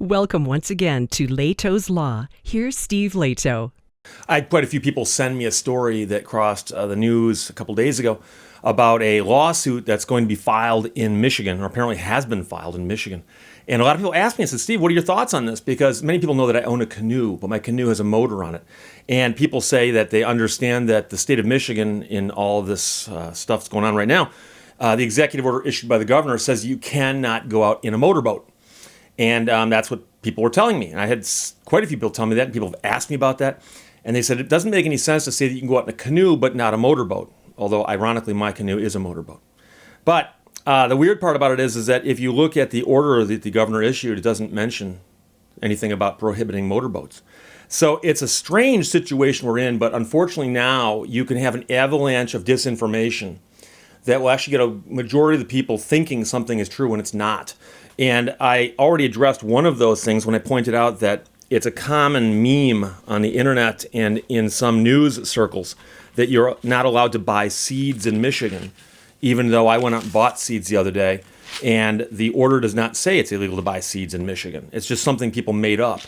Welcome once again to Lehto's Law. Here's Steve Lehto. I had quite a few people send me a story that crossed the news a couple days ago about a lawsuit that's going to be filed in Michigan, or apparently has been filed in Michigan. And a lot of people ask me and said, Steve, what are your thoughts on this? Because many people know that I own a canoe, but my canoe has a motor on it. And people say that they understand that the state of Michigan, in all of this stuff that's going on right now, the executive order issued by the governor says you cannot go out in a motorboat. And that's what people were telling me. And I had quite a few people tell me that, and people have asked me about that. And they said it doesn't make any sense to say that you can go out in a canoe but not a motorboat. Although, ironically, my canoe is a motorboat. But the weird part about it is that if you look at the order that the governor issued, it doesn't mention anything about prohibiting motorboats. So it's a strange situation we're in, but unfortunately now you can have an avalanche of disinformation that will actually get a majority of the people thinking something is true when it's not. And I already addressed one of those things when I pointed out that it's a common meme on the internet and in some news circles that you're not allowed to buy seeds in Michigan, even though I went out and bought seeds the other day, and the order does not say it's illegal to buy seeds in Michigan. It's just something people made up.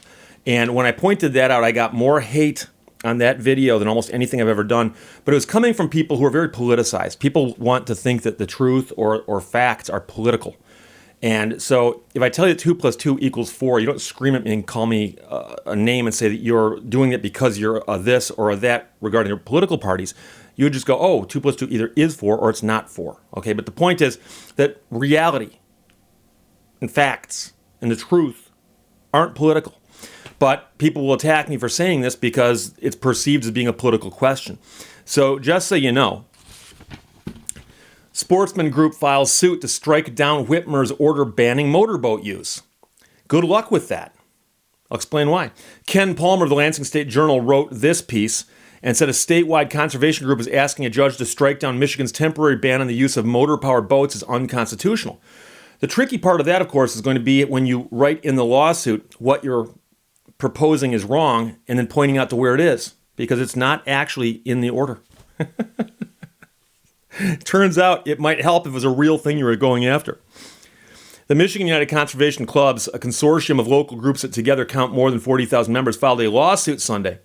And when I pointed that out, I got more hate on that video than almost anything I've ever done. But it was coming from people who are very politicized. People want to think that the truth or facts are political. And so if I tell you that 2 + 2 = 4, you don't scream at me and call me a name and say that you're doing it because you're a this or a that regarding your political parties. You would just go, oh, 2 + 2 either is 4 or it's not 4. Okay, but the point is that reality and facts and the truth aren't political. But people will attack me for saying this because it's perceived as being a political question. So just so you know, Sportsman Group files suit to strike down Whitmer's order banning motorboat use. Good luck with that. I'll explain why. Ken Palmer of the Lansing State Journal wrote this piece and said a statewide conservation group is asking a judge to strike down Michigan's temporary ban on the use of motor-powered boats as unconstitutional. The tricky part of that, of course, is going to be when you write in the lawsuit what you're proposing is wrong and then pointing out to where it is, because it's not actually in the order. Turns out it might help if it was a real thing you were going after. The Michigan United Conservation Clubs, a consortium of local groups that together count more than 40,000 members, filed a lawsuit Sunday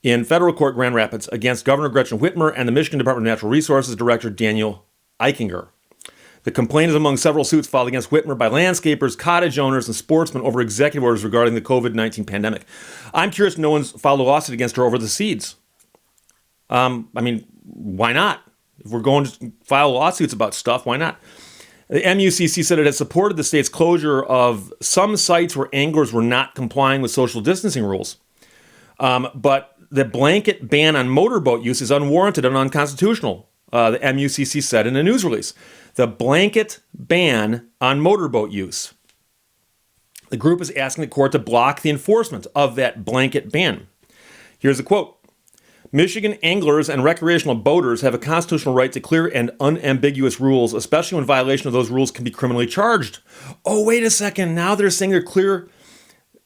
in federal court Grand Rapids against Governor Gretchen Whitmer and the Michigan Department of Natural Resources Director Daniel Eichinger. The complaint is among several suits filed against Whitmer by landscapers, cottage owners, and sportsmen over executive orders regarding the COVID-19 pandemic. I'm curious no one's filed a lawsuit against her over the seeds. Why not? If we're going to file lawsuits about stuff, why not? The MUCC said it has supported the state's closure of some sites where anglers were not complying with social distancing rules. But the blanket ban on motorboat use is unwarranted and unconstitutional, the MUCC said in a news release. The blanket ban on motorboat use. The group is asking the court to block the enforcement of that blanket ban. Here's a quote. Michigan anglers and recreational boaters have a constitutional right to clear and unambiguous rules, especially when violation of those rules can be criminally charged. Oh, wait a second. Now they're saying they're clear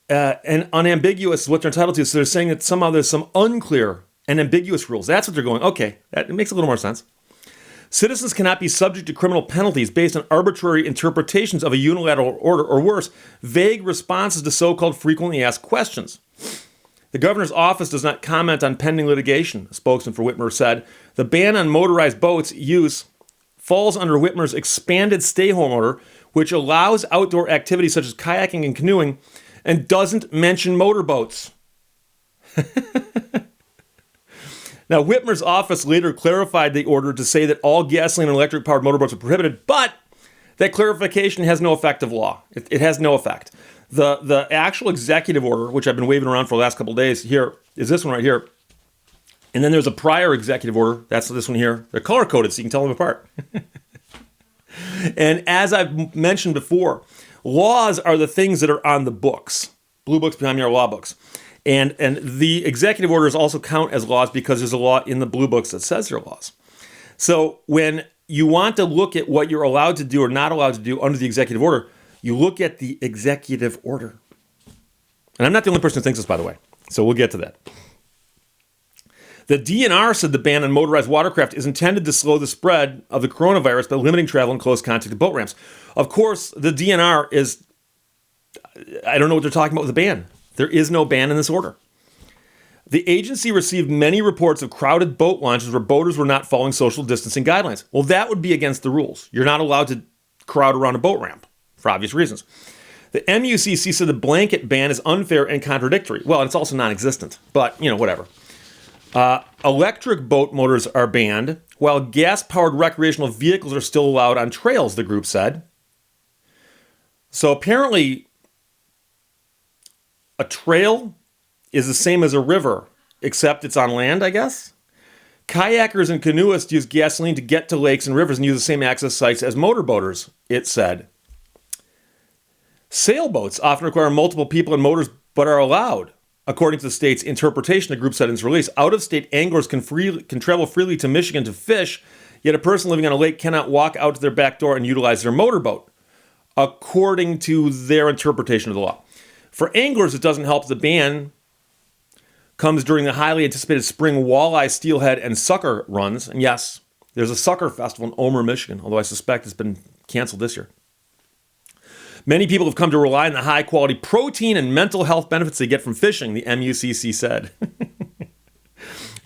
and unambiguous is what they're entitled to. So they're saying that somehow there's some unclear and ambiguous rules. That's what they're going. Okay, that makes a little more sense. Citizens cannot be subject to criminal penalties based on arbitrary interpretations of a unilateral order or worse, vague responses to so-called frequently asked questions. The governor's office does not comment on pending litigation, a spokesman for Whitmer said. The ban on motorized boats use falls under Whitmer's expanded stay-home order, which allows outdoor activities such as kayaking and canoeing and doesn't mention motorboats. Now, Whitmer's office later clarified the order to say that all gasoline and electric-powered motorboats are prohibited, but that clarification has no effect of law. It has no effect. The actual executive order, which I've been waving around for the last couple of days, here is this one right here. And then there's a prior executive order. That's this one here. They're color-coded so you can tell them apart. And as I've mentioned before, laws are the things that are on the books. Blue books behind me are law books. And the executive orders also count as laws because there's a law in the blue books that says they're laws. So when you want to look at what you're allowed to do or not allowed to do under the executive order, you look at the executive order. And I'm not the only person who thinks this, by the way. So we'll get to that. The DNR said the ban on motorized watercraft is intended to slow the spread of the coronavirus by limiting travel and close contact to boat ramps. Of course, the DNR is I don't know what they're talking about with the ban. There is no ban in this order. The agency received many reports of crowded boat launches where boaters were not following social distancing guidelines. Well, that would be against the rules. You're not allowed to crowd around a boat ramp for obvious reasons. The MUCC said the blanket ban is unfair and contradictory. Well, it's also non-existent, but, whatever. Electric boat motors are banned, while gas-powered recreational vehicles are still allowed on trails, the group said. So apparently, a trail is the same as a river, except it's on land, I guess. Kayakers and canoeists use gasoline to get to lakes and rivers and use the same access sites as motorboaters, it said. Sailboats often require multiple people and motors, but are allowed. According to the state's interpretation, the group said in its release, out-of-state anglers can travel freely to Michigan to fish, yet a person living on a lake cannot walk out to their back door and utilize their motorboat, according to their interpretation of the law. For anglers, it doesn't help the ban comes during the highly anticipated spring walleye, steelhead, and sucker runs. And yes, there's a sucker festival in Omer, Michigan, although I suspect it's been canceled this year. Many people have come to rely on the high-quality protein and mental health benefits they get from fishing, the MUCC said.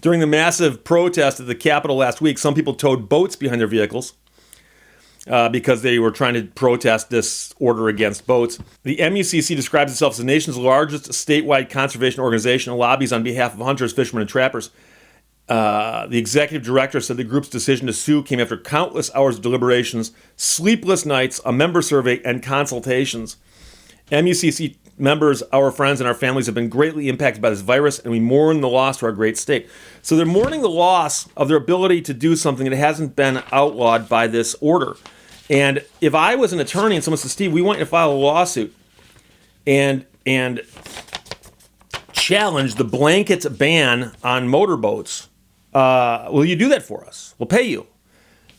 During the massive protest at the Capitol last week, some people towed boats behind their vehicles because they were trying to protest this order against boats. The MUCC describes itself as the nation's largest statewide conservation organization and lobbies on behalf of hunters, fishermen, and trappers. The executive director said the group's decision to sue came after countless hours of deliberations, sleepless nights, a member survey, and consultations. MUCC members, our friends, and our families have been greatly impacted by this virus, and we mourn the loss to our great state. So they're mourning the loss of their ability to do something that hasn't been outlawed by this order. And if I was an attorney and someone said, Steve, we want you to file a lawsuit and challenge the blanket ban on motorboats, will you do that for us? We'll pay you.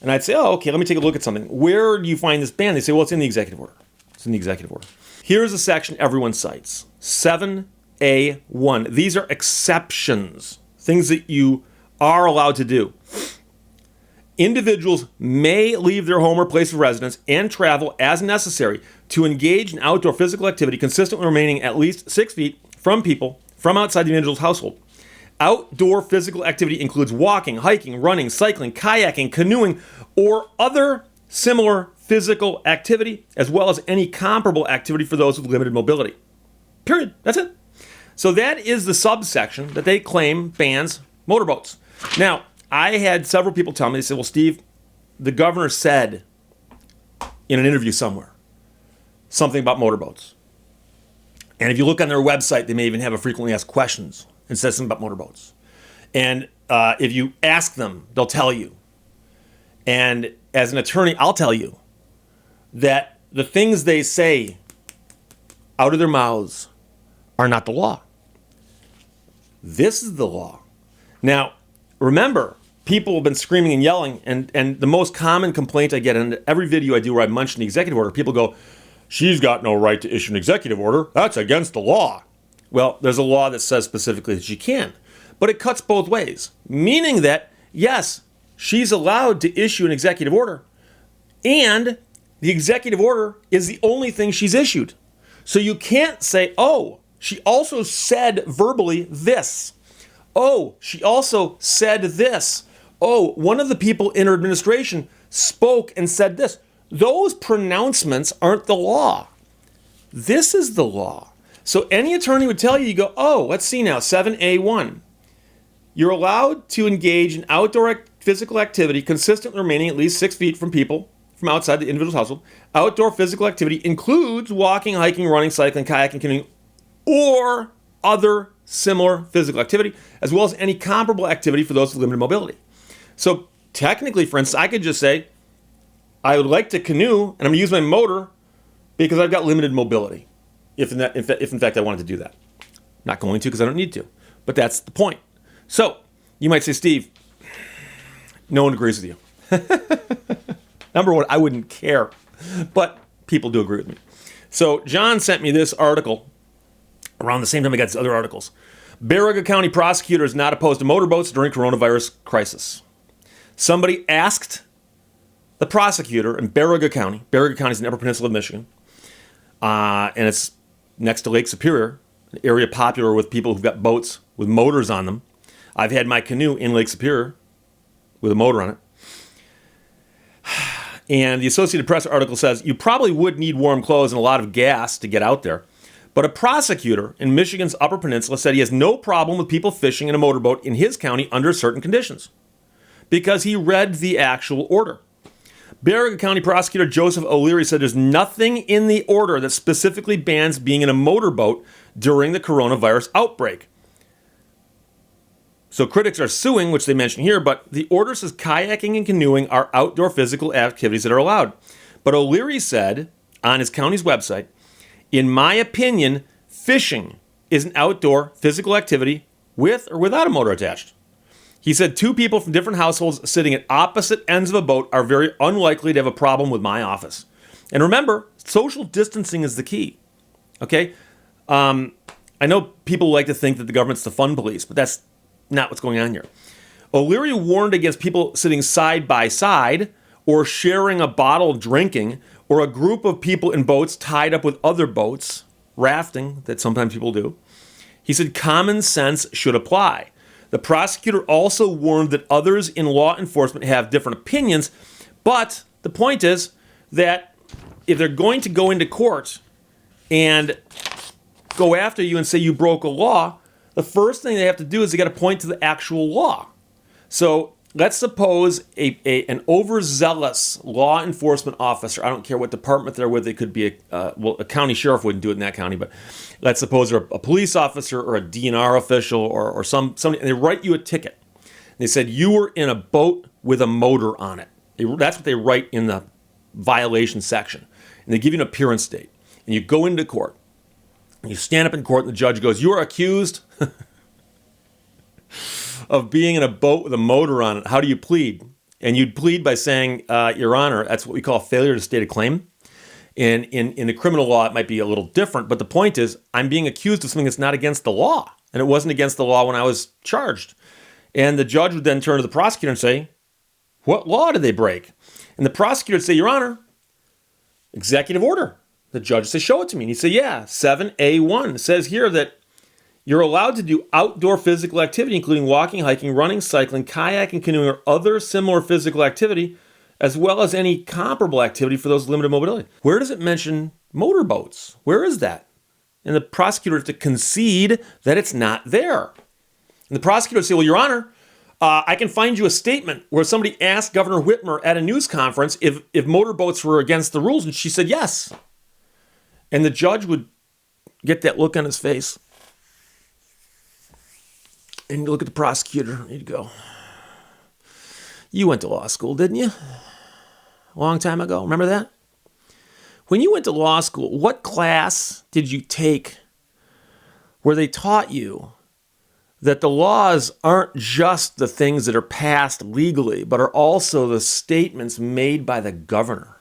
And I'd say, oh, okay, let me take a look at something. Where do you find this ban? They say, well, it's in the executive order. It's in the executive order. Here's a section everyone cites. 7A1. These are exceptions, things that you are allowed to do. Individuals may leave their home or place of residence and travel as necessary to engage in outdoor physical activity consistent with remaining at least 6 feet from people from outside the individual's household. Outdoor physical activity includes walking, hiking, running, cycling, kayaking, canoeing, or other similar physical activity, as well as any comparable activity for those with limited mobility. Period. That's it. So that is the subsection that they claim bans motorboats. Now, I had several people tell me, they said, well, Steve, the governor said in an interview somewhere something about motorboats. And if you look on their website, they may even have a frequently asked questions and says something about motorboats. And if you ask them, they'll tell you. And as an attorney, I'll tell you that the things they say out of their mouths are not the law. This is the law. Now, remember, people have been screaming and yelling, and the most common complaint I get in every video I do where I mention the executive order, people go, she's got no right to issue an executive order. That's against the law. Well, there's a law that says specifically that she can, but it cuts both ways, meaning that, yes, she's allowed to issue an executive order, and the executive order is the only thing she's issued. So you can't say, oh, she also said verbally this. Oh, she also said this. Oh, one of the people in her administration spoke and said this. Those pronouncements aren't the law. This is the law. So any attorney would tell you, you go, oh, let's see now, 7A1. You're allowed to engage in outdoor physical activity consistently remaining at least 6 feet from people from outside the individual's household. Outdoor physical activity includes walking, hiking, running, cycling, kayaking, canoeing, or other similar physical activity, as well as any comparable activity for those with limited mobility. So technically, for instance, I could just say, I would like to canoe, and I'm going to use my motor because I've got limited mobility, if in fact I wanted to do that. Not going to because I don't need to, but that's the point. So you might say, Steve, no one agrees with you. Number one, I wouldn't care, but people do agree with me. So John sent me this article around the same time I got these other articles. Baraga County prosecutor is not opposed to motorboats during coronavirus crisis. Somebody asked the prosecutor in Baraga County is in the Upper Peninsula of Michigan, and it's next to Lake Superior, an area popular with people who've got boats with motors on them. I've had my canoe in Lake Superior with a motor on it. And the Associated Press article says, you probably would need warm clothes and a lot of gas to get out there. But a prosecutor in Michigan's Upper Peninsula said he has no problem with people fishing in a motorboat in his county under certain conditions because he read the actual order. Baraga County Prosecutor Joseph O'Leary said there's nothing in the order that specifically bans being in a motorboat during the coronavirus outbreak. So critics are suing, which they mention here, but the order says kayaking and canoeing are outdoor physical activities that are allowed. But O'Leary said on his county's website, in my opinion, fishing is an outdoor physical activity with or without a motor attached. He said two people from different households sitting at opposite ends of a boat are very unlikely to have a problem with my office. And remember, social distancing is the key. Okay? I know people like to think that the government's the fun police, but that's not what's going on here. O'Leary warned against people sitting side by side or sharing a bottle drinking or a group of people in boats tied up with other boats, rafting, that sometimes people do. He said common sense should apply. The prosecutor also warned that others in law enforcement have different opinions, but the point is that if they're going to go into court and go after you and say you broke a law, the first thing they have to do is they got to point to the actual law. So let's suppose an overzealous law enforcement officer, I don't care what department they're with, it could be a county sheriff wouldn't do it in that county, but let's suppose they're a police officer or a DNR official or somebody, and they write you a ticket. And they said you were in a boat with a motor on it. That's what they write in the violation section. And they give you an appearance date. And you go into court. And you stand up in court and the judge goes, you are accused of being in a boat with a motor on it. How do you plead? And you'd plead by saying, Your Honor, that's what we call failure to state a claim. And in the criminal law, it might be a little different. But the point is, I'm being accused of something that's not against the law. And it wasn't against the law when I was charged. And the judge would then turn to the prosecutor and say, what law did they break? And the prosecutor would say, Your Honor, executive order. The judge would say, show it to me. And he'd say, yeah, 7A1 says here that you're allowed to do outdoor physical activity, including walking, hiking, running, cycling, kayaking, canoeing, or other similar physical activity, as well as any comparable activity for those with limited mobility. Where does it mention motorboats? Where is that? And the prosecutor has to concede that it's not there. And the prosecutor would say, well, Your Honor, I can find you a statement where somebody asked Governor Whitmer at a news conference if motorboats were against the rules, and she said yes. And the judge would get that look on his face. And you look at the prosecutor and he'd go, you went to law school, didn't you? A long time ago. Remember that? When you went to law school, what class did you take where they taught you that the laws aren't just the things that are passed legally, but are also the statements made by the governor?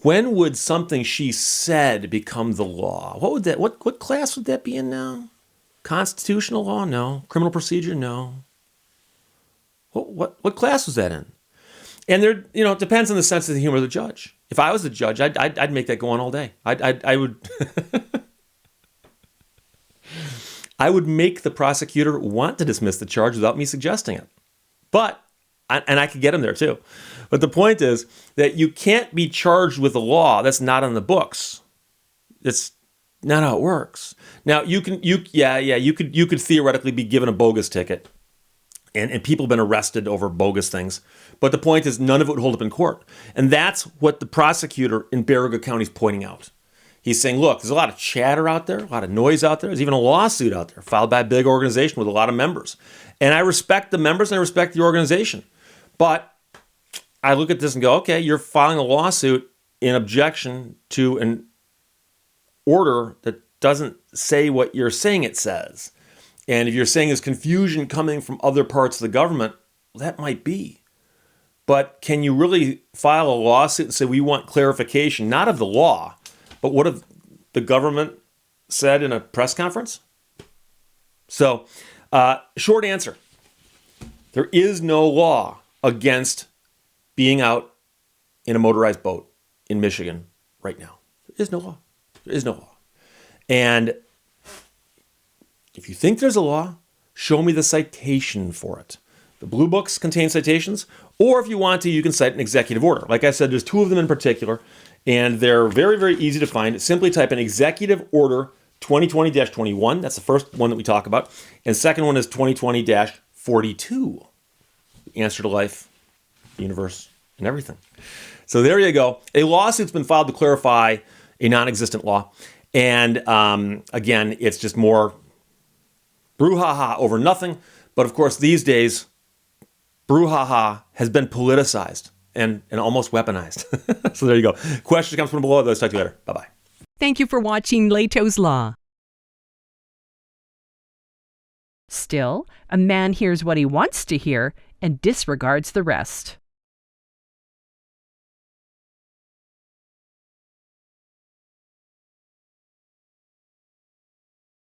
When would something she said become the law? What would that? What class would that be in now? Constitutional law? No. Criminal procedure? No. What class was that in? And there, it depends on the sense of the humor of the judge. If I was the judge, I'd make that go on all day. I would. I would make the prosecutor want to dismiss the charge without me suggesting it. And I could get him there too. But the point is that you can't be charged with a law that's not on the books. It's not how it works. Now you could theoretically be given a bogus ticket, and people have been arrested over bogus things. But the point is, none of it would hold up in court, and that's what the prosecutor in Baraga County is pointing out. He's saying, look, there's a lot of chatter out there, a lot of noise out there. There's even a lawsuit out there filed by a big organization with a lot of members, and I respect the members and I respect the organization, but I look at this and go, okay, you're filing a lawsuit in objection to an order that doesn't say what you're saying it says. And if you're saying there's confusion coming from other parts of the government, well, that might be. But can you really file a lawsuit and say we want clarification, not of the law, but what have the government said in a press conference? So, short answer. There is no law against being out in a motorized boat in Michigan right now. There is no law. There is no law. And if you think there's a law, show me the citation for it. The blue books contain citations, or if you want to, you can cite an executive order. Like I said, there's two of them in particular, and they're very, very easy to find. Simply type in Executive Order 2020-21. That's the first one that we talk about. And second one is 2020-42. The answer to life, the universe, and everything. So there you go. A lawsuit's been filed to clarify a non-existent law. And again, it's just more brouhaha over nothing. But of course, these days, brouhaha has been politicized and almost weaponized. So there you go. Questions, comments from below. Let's talk to you later. Bye-bye. Thank you for watching Lehto's Law. Still, a man hears what he wants to hear and disregards the rest.